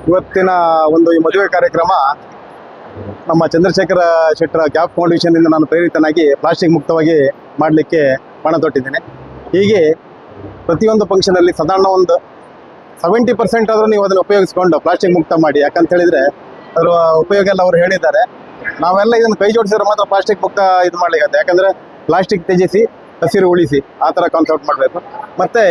ಇವತ್ತಿನ ಒಂದು ಈ ಮದುವೆ ಕಾರ್ಯಕ್ರಮ ನಮ್ಮ ಚಂದ್ರಶೇಖರ ಶೆಟ್ಟರ ಕ್ಯಾಪ್ ಫೌಂಡೇಶನ್ ಇಂದ ನಾನು ಪ್ರೇರಿತನಾಗಿ ಪ್ಲಾಸ್ಟಿಕ್ ಮುಕ್ತವಾಗಿ ಮಾಡಲಿಕ್ಕೆ ಪಣ ತೊಟ್ಟಿದ್ದೇನೆ. ಹೀಗೆ ಪ್ರತಿಯೊಂದು ಫಂಕ್ಷನಲ್ಲಿ ಸಾಧಾರಣ ಒಂದು 70% ಆದರೂ ನೀವು ಅದನ್ನು ಉಪಯೋಗಿಸ್ಕೊಂಡು ಪ್ಲಾಸ್ಟಿಕ್ ಮುಕ್ತ ಮಾಡಿ. ಯಾಕಂತ ಹೇಳಿದರೆ ಅದರ ಉಪಯೋಗ ಎಲ್ಲ ಅವರು ಹೇಳಿದ್ದಾರೆ. ನಾವೆಲ್ಲ ಇದನ್ನು ಕೈ ಜೋಡಿಸಿದ್ರೆ ಮಾತ್ರ ಪ್ಲಾಸ್ಟಿಕ್ ಮುಕ್ತ ಇದು ಮಾಡಲಿಕ್ಕೆ. ಯಾಕಂದರೆ ಪ್ಲಾಸ್ಟಿಕ್ ತ್ಯಜಿಸಿ ಹಸಿರು ಉಳಿಸಿ ಆ ಥರ ಕಾನ್ಸೆಪ್ಟ್ ಮಾಡಬೇಕು. ಮತ್ತು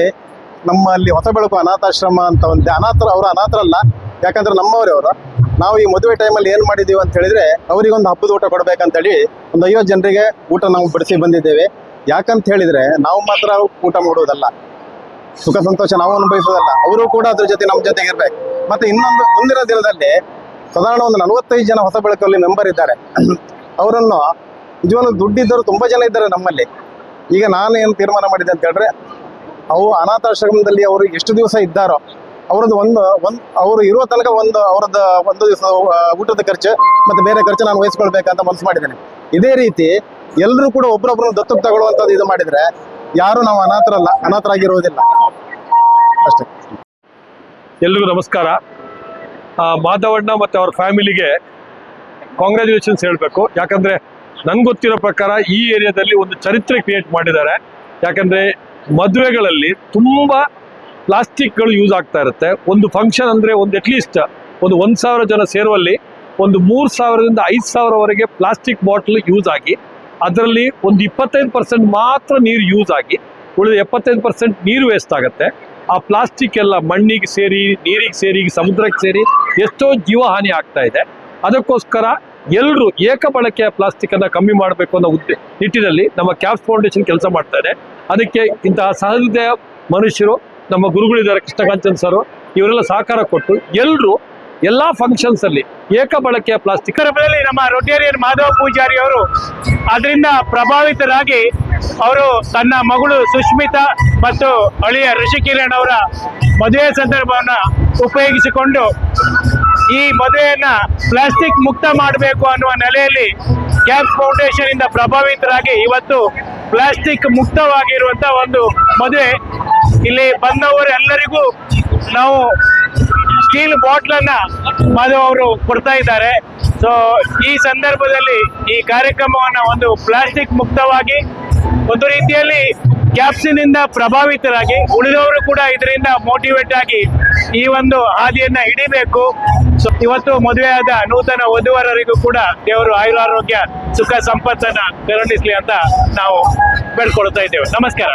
ನಮ್ಮಲ್ಲಿ ಹೊಸ ಬೆಳಕು ಅನಾಥಾಶ್ರಮ ಅಂತ ಒಂದು ಅವರು ಅನಾಥರಲ್ಲ, ಯಾಕಂದರೆ ನಮ್ಮವರೇ ಅವರು. ನಾವು ಈ ಮದುವೆ ಟೈಮಲ್ಲಿ ಏನು ಮಾಡಿದ್ದೀವಿ ಅಂತ ಹೇಳಿದರೆ ಅವರಿಗೊಂದು ಹಬ್ಬದ ಊಟ ಕೊಡಬೇಕಂತೇಳಿ ಒಂದು 50 ಜನರಿಗೆ ಊಟ ನಾವು ಬಡಿಸಿ ಬಂದಿದ್ದೇವೆ. ಯಾಕಂತ ಹೇಳಿದರೆ ನಾವು ಮಾತ್ರ ಊಟ ಮಾಡುವುದಲ್ಲ, ಸುಖ ಸಂತೋಷ ನಾವು ಅನುಭವಿಸೋದಲ್ಲ, ಅವರು ಕೂಡ ಅದ್ರ ಜೊತೆ ನಮ್ಮ ಜೊತೆಗೆ ಇರಬೇಕು. ಮತ್ತು ಇನ್ನೊಂದು ಮುಂದಿನ ದಿನದಲ್ಲಿ ಸಾಧಾರಣ ಒಂದು 45 ಜನ ಹೊಸ ಬೆಳಕಲ್ಲಿ ಮೆಂಬರ್ ಇದ್ದಾರೆ. ಅವರನ್ನು ನಿಜವಾಗ್ಲೂ ದುಡ್ಡಿದ್ದವರು ತುಂಬ ಜನ ಇದ್ದಾರೆ ನಮ್ಮಲ್ಲಿ. ಈಗ ನಾನು ಏನು ತೀರ್ಮಾನ ಮಾಡಿದೆ ಅಂತ ಹೇಳಿದ್ರೆ, ಅವು ಅನಾಥಾಶ್ರಮದಲ್ಲಿ ಅವರು ಎಷ್ಟು ದಿವಸ ಇದ್ದಾರೋ ಅವರದ್ದು ಅವರು ಇರುವ ತನಕ ಒಂದು ದಿವಸ ಊಟದ ಖರ್ಚು ಮತ್ತು ಬೇರೆ ಖರ್ಚು ನಾನು ವಹಿಸ್ಕೊಳ್ಬೇಕಂತ ಮನಸ್ಸು ಮಾಡಿದ್ದೇನೆ. ಇದೇ ರೀತಿ ಎಲ್ಲರೂ ಕೂಡ ಒಬ್ಬರೊಬ್ಬರನ್ನು ದತ್ತಕ್ಕೆ ತಗೊಳ್ಳುವಂಥದ್ದು ಇದು ಮಾಡಿದರೆ ಯಾರು ನಾವು ಅನಾಥರಾಗಿರುವುದಿಲ್ಲ. ಅಷ್ಟೇ. ಎಲ್ರಿಗೂ ನಮಸ್ಕಾರ. ಮಾಧವಣ್ಣ ಮತ್ತು ಅವ್ರ ಫ್ಯಾಮಿಲಿಗೆ ಕಾಂಗ್ರ್ಯಾಚುಲೇಷನ್ಸ್ ಹೇಳಬೇಕು. ಯಾಕಂದರೆ ನನಗೆ ಗೊತ್ತಿರೋ ಪ್ರಕಾರ ಈ ಏರಿಯಾದಲ್ಲಿ ಒಂದು ಚರಿತ್ರೆ ಕ್ರಿಯೇಟ್ ಮಾಡಿದ್ದಾರೆ. ಯಾಕಂದರೆ ಮದುವೆಗಳಲ್ಲಿ ತುಂಬ ಪ್ಲಾಸ್ಟಿಕ್ಗಳು ಯೂಸ್ ಆಗ್ತಾ ಇರುತ್ತೆ. ಒಂದು ಫಂಕ್ಷನ್ ಅಂದರೆ ಒಂದು ಅಟ್ಲೀಸ್ಟ್ ಒಂದು 1,000 ಜನ ಸೇರುವಲ್ಲಿ ಒಂದು 3,000ರಿಂದ 5,000ವರೆಗೆ ಪ್ಲಾಸ್ಟಿಕ್ ಬಾಟ್ಲ್ ಯೂಸ್ ಆಗಿ ಅದರಲ್ಲಿ ಒಂದು 25% ಮಾತ್ರ ನೀರು ಯೂಸ್ ಆಗಿ ಉಳಿದ 75% ನೀರು ವೇಸ್ಟ್ ಆಗುತ್ತೆ. ಆ ಪ್ಲಾಸ್ಟಿಕ್ ಎಲ್ಲ ಮಣ್ಣಿಗೆ ಸೇರಿ, ನೀರಿಗೆ ಸೇರಿ, ಸಮುದ್ರಕ್ಕೆ ಸೇರಿ ಎಷ್ಟೋ ಜೀವಹಾನಿ ಆಗ್ತಾ ಇದೆ. ಅದಕ್ಕೋಸ್ಕರ ಎಲ್ಲರೂ ಏಕ ಬಳಕೆಯ ಪ್ಲಾಸ್ಟಿಕ್ಕನ್ನು ಕಮ್ಮಿ ಮಾಡಬೇಕು ಅನ್ನೋ ನಿಟ್ಟಿನಲ್ಲಿ ನಮ್ಮ ಕ್ಯಾಪ್ಸ್ ಫೌಂಡೇಶನ್ ಕೆಲಸ ಮಾಡ್ತಾ ಇದೆ. ಅದಕ್ಕೆ ಇಂತಹ ಸಹೃದಯ ಮನುಷ್ಯರು, ನಮ್ಮ ಗುರುಗಳಿದ್ದಾರೆ ಕೃಷ್ಣಕಾಂಚನ್ ಸರ್, ಇವರೆಲ್ಲ ಸಹಕಾರ ಕೊಟ್ಟು ಎಲ್ಲರೂ ಎಲ್ಲ ಫಂಕ್ಷನ್ಸ್ ಅಲ್ಲಿ ಏಕ ಬಳಕೆಯ ಪ್ಲಾಸ್ಟಿಕ್. ನಮ್ಮ ರೊಟೇರಿಯನ್ ಮಾಧವ ಪೂಜಾರಿ ಅವರು ಅದರಿಂದ ಪ್ರಭಾವಿತರಾಗಿ ಅವರು ತನ್ನ ಮಗಳು ಸುಷ್ಮಿತಾ ಮತ್ತು ಅಳಿಯ ಋಷಿಕಿರಣ್ ಅವರ ಮದುವೆ ಸಂದರ್ಭವನ್ನ ಉಪಯೋಗಿಸಿಕೊಂಡು ಈ ಮದುವೆಯನ್ನ ಪ್ಲಾಸ್ಟಿಕ್ ಮುಕ್ತ ಮಾಡಬೇಕು ಅನ್ನುವ ನೆಲೆಯಲ್ಲಿ ಕ್ಯಾಪ್ ಫೌಂಡೇಶನ್ ಇಂದ ಪ್ರಭಾವಿತರಾಗಿ ಇವತ್ತು ಪ್ಲಾಸ್ಟಿಕ್ ಮುಕ್ತವಾಗಿರುವಂತ ಒಂದು ಮದುವೆ. ಇಲ್ಲಿ ಬಂದವರೆಲ್ಲರಿಗೂ ನಾವು ಸ್ಟೀಲ್ ಬಾಟ್ಲನ್ನ ಮಾಧವ್ ಅವರು ಕೊಡ್ತಾ ಇದ್ದಾರೆ. ಸೊ ಈ ಸಂದರ್ಭದಲ್ಲಿ ಈ ಕಾರ್ಯಕ್ರಮವನ್ನ ಒಂದು ಪ್ಲಾಸ್ಟಿಕ್ ಮುಕ್ತವಾಗಿ ಒಂದು ರೀತಿಯಲ್ಲಿ ಕ್ಯಾಪ್ಸಿನಿಂದ ಪ್ರಭಾವಿತರಾಗಿ ಉಳಿದವರು ಕೂಡ ಇದರಿಂದ ಮೋಟಿವೇಟ್ ಆಗಿ ಈ ಒಂದು ಹಾದಿಯನ್ನ ಹಿಡಿಬೇಕು. ಸೊ ಇವತ್ತು ಮದುವೆಯಾದ ನೂತನ ವಧುವರರಿಗೂ ಕೂಡ ದೇವರು ಆಯುರಾರೋಗ್ಯ ಸುಖ ಸಂಪತ್ತನ್ನ ಕರುಣಿಸ್ಲಿ ಅಂತ ನಾವು ಬೇಡ್ಕೊಳ್ತಾ ಇದ್ದೇವೆ. ನಮಸ್ಕಾರ.